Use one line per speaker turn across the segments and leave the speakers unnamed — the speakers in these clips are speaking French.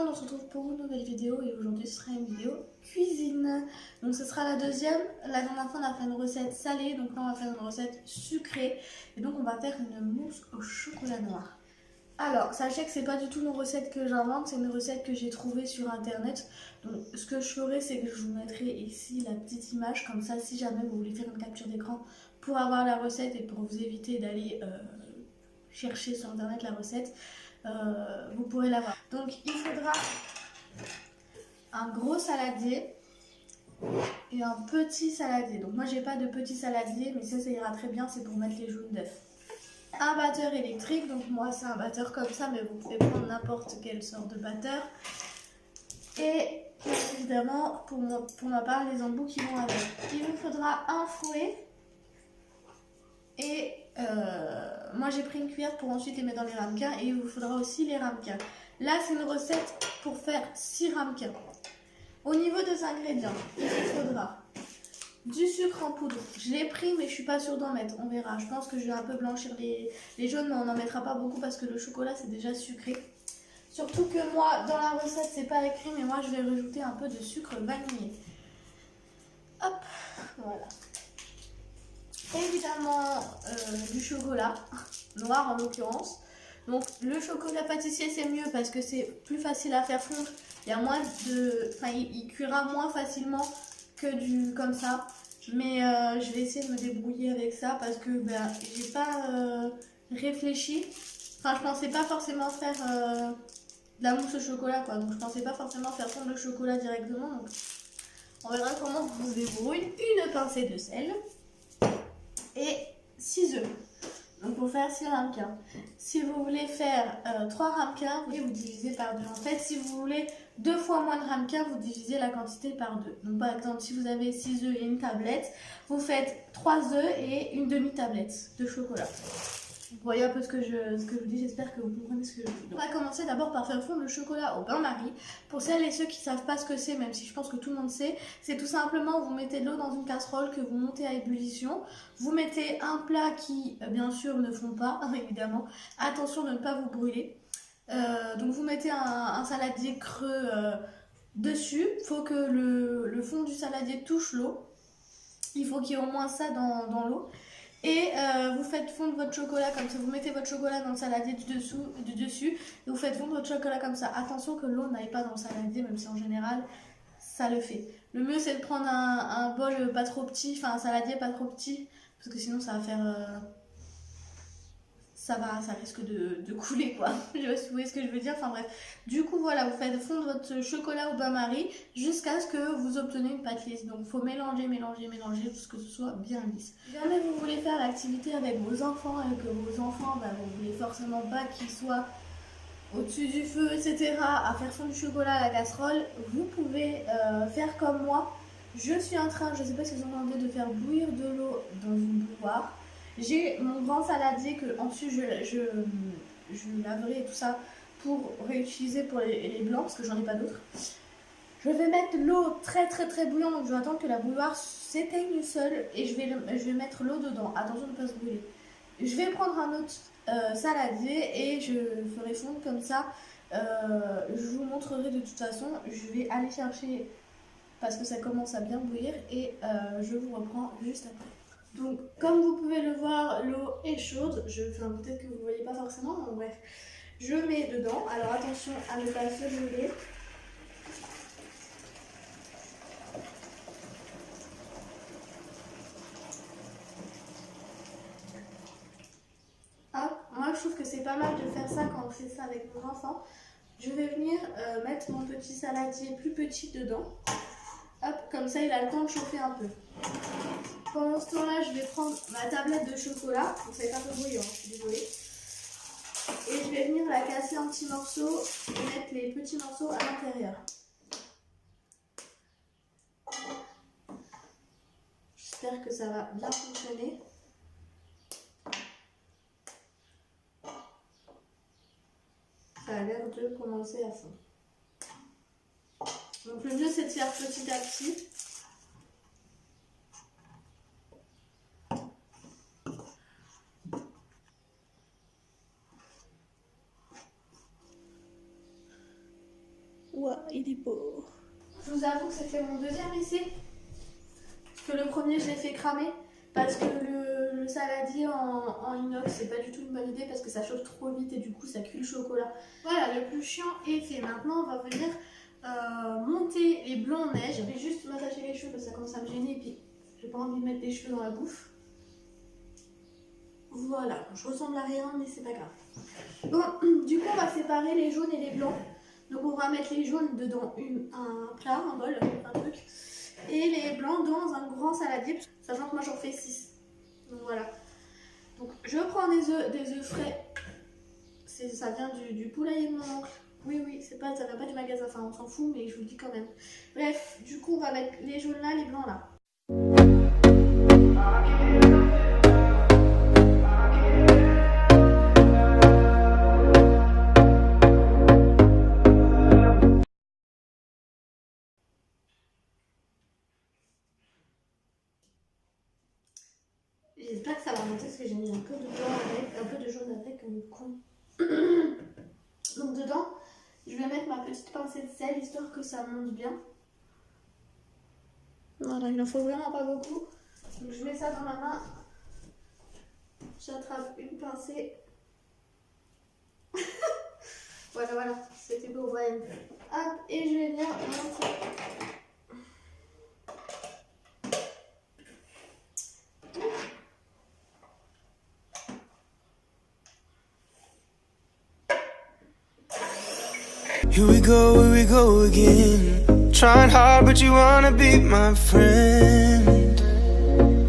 monde, on se retrouve pour une nouvelle vidéo et aujourd'hui ce sera une vidéo cuisine. Donc ce sera la deuxième. La dernière fois on a fait une recette salée, donc là on va faire une recette sucrée. Et donc on va faire une mousse au chocolat noir. Alors sachez que c'est pas du tout une recette que j'invente, c'est une recette que j'ai trouvée sur internet. Donc ce que je ferai c'est que je vous mettrai ici la petite image, comme ça si jamais vous voulez faire une capture d'écran pour avoir la recette et pour vous éviter d'aller chercher sur internet la recette. Vous pourrez l'avoir. Donc il faudra un gros saladier et un petit saladier. Donc moi j'ai pas de petit saladier, mais ça ira très bien, c'est pour mettre les jaunes d'œufs. Un batteur électrique, donc moi c'est un batteur comme ça, mais vous pouvez prendre n'importe quelle sorte de batteur. Et évidemment pour ma part les embouts qui vont avec. Il vous faudra un fouet et moi j'ai pris une cuillère pour ensuite les mettre dans les ramequins, et il vous faudra aussi les ramequins. Là c'est une recette pour faire 6 ramequins. Au niveau des ingrédients, il vous faudra du sucre en poudre. Je l'ai pris mais je suis pas sûre d'en mettre, on verra. Je pense que je vais un peu blanchir les jaunes, mais on n'en mettra pas beaucoup parce que le chocolat c'est déjà sucré. Surtout que moi dans la recette c'est pas écrit, mais moi je vais rajouter un peu de sucre vanillé. Hop, voilà. Évidemment du chocolat noir en l'occurrence. Donc le chocolat pâtissier c'est mieux parce que c'est plus facile à faire fondre. Il y a moins de, enfin il cuira moins facilement que du comme ça. Mais je vais essayer de me débrouiller avec ça parce que j'ai pas réfléchi. Enfin je pensais pas forcément faire de la mousse au chocolat quoi. Donc je pensais pas forcément faire fondre le chocolat directement. Donc on verra comment on se débrouille. Une pincée de sel et 6 œufs. Donc pour faire 6 ramequins. Si vous voulez faire 3 ramequins, vous divisez par 2. En fait, si vous voulez 2 fois moins de ramequins, vous divisez la quantité par 2. Donc par exemple, si vous avez 6 œufs et une tablette, vous faites 3 œufs et une demi-tablette de chocolat. Vous voyez un peu ce que je vous dis, j'espère que vous comprenez ce que je dis. On va commencer d'abord par faire fondre le chocolat au bain-marie. Pour celles et ceux qui ne savent pas ce que c'est, même si je pense que tout le monde sait, c'est tout simplement vous mettez de l'eau dans une casserole que vous montez à ébullition. Vous mettez un plat qui, bien sûr, ne fond pas, évidemment. Attention de ne pas vous brûler. Donc vous mettez un saladier creux dessus. Il faut que le fond du saladier touche l'eau. Il faut qu'il y ait au moins ça dans l'eau. Et vous faites fondre votre chocolat comme ça, vous mettez votre chocolat dans le saladier du dessus et vous faites fondre votre chocolat comme ça. Attention que l'eau n'aille pas dans le saladier, même si en général ça le fait. Le mieux c'est de prendre un bol pas trop petit, enfin un saladier pas trop petit, parce que sinon ça va faire... ça risque de couler quoi. Je sais pas si vous voyez ce que je veux dire, enfin bref. Du coup voilà, vous faites fondre votre chocolat au bain-marie jusqu'à ce que vous obtenez une pâte lisse. Donc il faut mélanger jusqu'à ce que ce soit bien lisse. Si jamais vous voulez faire l'activité avec vos enfants et que vos enfants, vous voulez forcément pas qu'ils soient au-dessus du feu, etc., à faire fondre du chocolat à la casserole, vous pouvez faire comme moi. Je suis en train, je sais pas si vous entendez, de faire bouillir de l'eau dans une bouilloire. J'ai mon grand saladier que ensuite je laverai et tout ça pour réutiliser pour les blancs parce que j'en ai pas d'autres. Je vais mettre l'eau très bouillante, donc je vais attendre que la bouilloire s'éteigne seule et je vais mettre l'eau dedans. Attention de ne pas se brûler. Je vais prendre un autre saladier et je ferai fondre comme ça. Je vous montrerai de toute façon. Je vais aller chercher parce que ça commence à bien bouillir et je vous reprends juste après. Donc comme vous pouvez le voir, l'eau est chaude. Peut-être que vous ne voyez pas forcément, mais bref. Je mets dedans. Alors attention à ne pas se brûler. Moi je trouve que c'est pas mal de faire ça quand on fait ça avec nos enfants. Je vais venir mettre mon petit saladier plus petit dedans. Hop, comme ça il a le temps de chauffer un peu. Pendant ce temps-là, je vais prendre ma tablette de chocolat. Donc ça va être un peu bruyant, je suis désolée. Et je vais venir la casser en petits morceaux et mettre les petits morceaux à l'intérieur. J'espère que ça va bien fonctionner. Ça a l'air de commencer à fondre. Donc le mieux c'est de faire petit à petit. Ouah, il est beau. Je vous avoue que c'était mon deuxième essai. Parce que le premier, je l'ai fait cramer. Parce que le saladier en inox, c'est pas du tout une bonne idée parce que ça chauffe trop vite et du coup, ça cuit le chocolat. Voilà, le plus chiant est fait. Maintenant, on va venir monter les blancs en neige. Je vais juste m'attacher les cheveux parce que ça commence à me gêner et puis j'ai pas envie de mettre les cheveux dans la bouffe. Voilà, je ressemble à rien mais c'est pas grave. Bon, du coup on va séparer les jaunes et les blancs. Donc on va mettre les jaunes dedans un plat, un bol, un truc. Et les blancs dans un grand saladier, sachant que moi j'en fais 6. Donc voilà. Donc je prends des œufs frais. Ça vient du poulailler de mon oncle. Oui, ça vient pas du magasin, enfin on s'en fout mais je vous le dis quand même. Bref, du coup on va mettre les jaunes là, les blancs là. J'espère que ça va monter parce que j'ai mis un peu de blanc avec, un peu de jaune avec comme une con. Donc dedans, je vais mettre ma petite pincée de sel histoire que ça monte bien. Voilà, il en faut vraiment pas beaucoup. Donc je mets ça dans ma main. J'attrape une pincée. Voilà, c'était beau, ouais. Hop, et je vais venir monter.
Here we go again. Trying hard, but you wanna be my friend.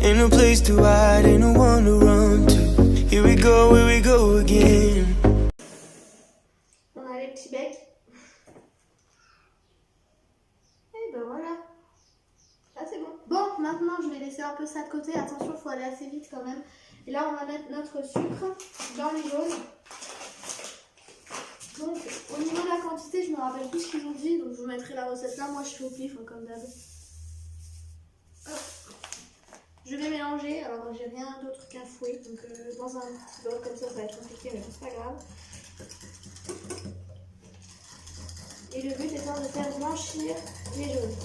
Ain't no place to hide, ain't no one to run to. Here we go again.
On a les petits becs. Et ben voilà. Là c'est bon. Bon, maintenant je vais laisser un peu ça de côté. Attention, il faut aller assez vite quand même. Et là, on va mettre notre sucre dans les jaunes. Donc, au niveau de la quantité, je me rappelle plus ce qu'ils ont dit, donc je vous mettrai la recette là. Moi, je fais au pif, hein, comme d'hab. Je vais mélanger. Alors, j'ai rien d'autre qu'un fouet, donc dans un petit bol comme ça va être compliqué, mais c'est pas grave. Et le but étant de faire blanchir les jaunes.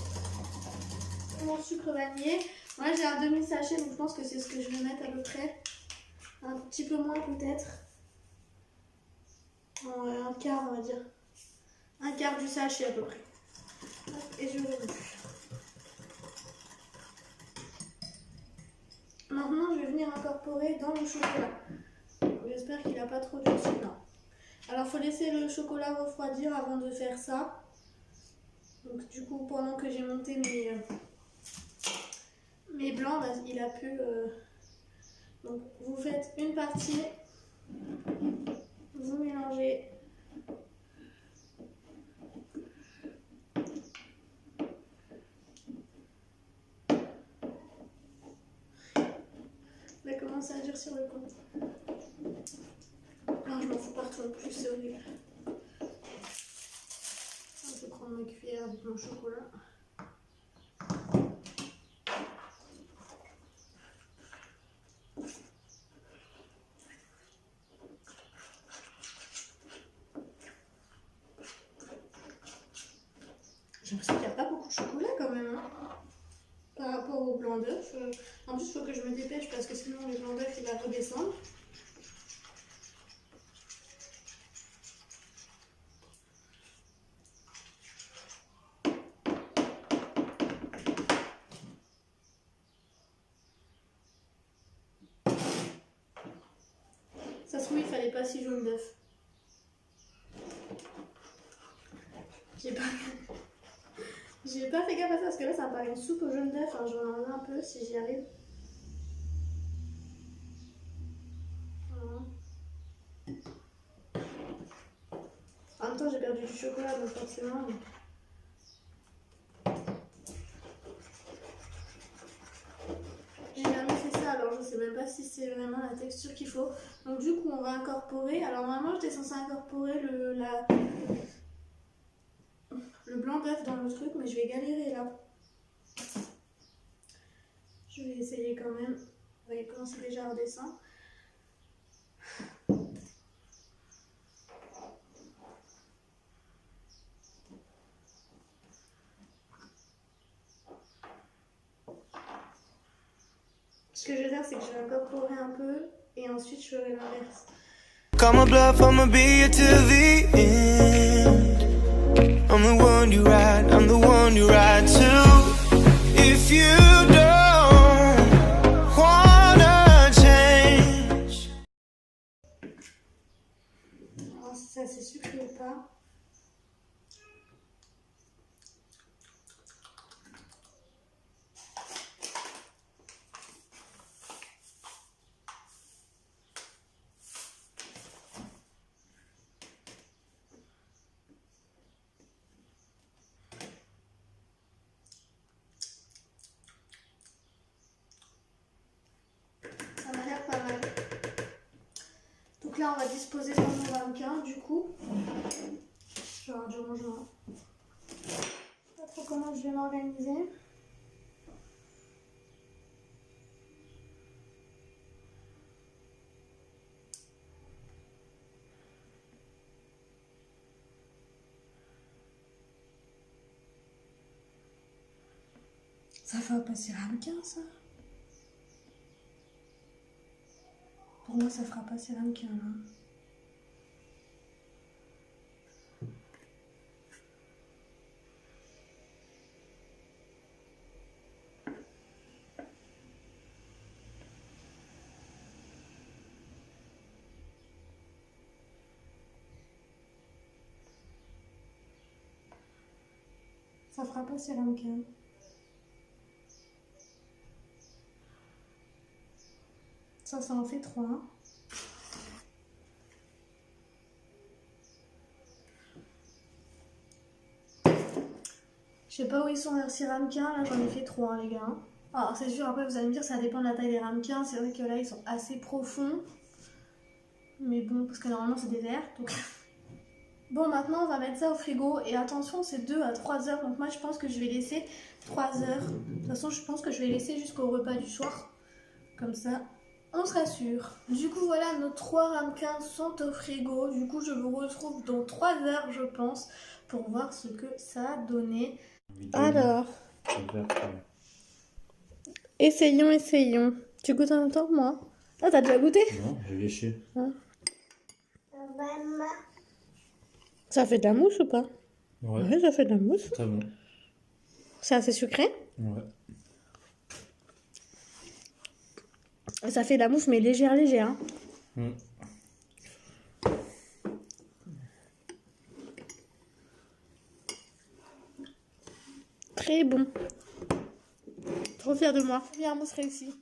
Mon sucre vanillé. Moi, j'ai un demi-sachet, donc je pense que c'est ce que je vais mettre à peu près. Un petit peu moins peut-être. Un quart, on va dire. Un quart du sachet à peu près. Et je remue. Maintenant, je vais venir incorporer dans le chocolat. J'espère qu'il n'a pas trop de sucre. Alors, il faut laisser le chocolat refroidir avant de faire ça. Donc, du coup, pendant que j'ai monté mes blancs, bah, il a pu... Donc, vous faites une partie. Vous mélangez. Ça commence à durcir le compte. Non, je m'en fous partout en plus, c'est horrible. Je vais prendre ma cuillère avec mon chocolat. J'ai l'impression qu'il n'y a pas beaucoup de chocolat quand même, hein, par rapport au blanc d'œuf. En plus, il faut que je me dépêche parce que sinon le blanc d'œuf il va redescendre. Ça se trouve, il fallait pas 6 jaunes d'œuf. J'ai pas fait gaffe à ça parce que là ça me paraît une soupe au jaune d'œuf. Hein, je vais en enlever un peu si j'y arrive. Voilà. En même temps, j'ai perdu du chocolat donc forcément. J'ai jamais fait ça alors je sais même pas si c'est vraiment la texture qu'il faut. Donc, du coup, on va incorporer. Alors, normalement, j'étais censée incorporer le blanc d'œuf dans le truc, mais je vais galérer là. Je vais essayer quand même. Vous voyez comment c'est déjà à redescendre. Ce que je vais faire, c'est que je vais incorporer un peu et ensuite je ferai l'inverse.
Call my bluff, I'ma be here till the end. I'm the one you ride, I'm the one you ride to. If you don't wanna change.
Alors, ça c'est sucré ou pas? Ça m'a l'air pas mal. Donc là, on va disposer sur mon ramequin, du coup. Je vais avoir du rangement. Je sais pas trop comment je vais m'organiser. Ça fera passer ramequin, ça. Pour moi, ça fera passer ramequin, là. Ça fera passer ramequin. Ça en fait 3. Je sais pas où ils sont les 6 ramequins, là j'en ai fait 3 les gars. Alors c'est sûr, après vous allez me dire ça dépend de la taille des ramequins, c'est vrai que là ils sont assez profonds. Mais bon, parce que normalement c'est des verres, donc... Bon, maintenant on va mettre ça au frigo et attention, c'est 2 à 3 heures, donc moi je pense que je vais laisser 3 heures. De toute façon, je pense que je vais laisser jusqu'au repas du soir, comme ça on sera sûr. Du coup voilà, nos 3 ramequins sont au frigo, du coup je vous retrouve dans 3 heures je pense, pour voir ce que ça a donné. Alors, essayons. Tu goûtes en même temps que moi? Ah, t'as déjà goûté?
Non, j'ai léché.
Hein? Ça fait de la mousse ou pas? Ouais, ça fait de la mousse.
Très bon.
C'est assez sucré?
Ouais.
Ça fait de la mousse, mais légère. Hein. Très bon. Trop fière de moi. Première mousse réussie.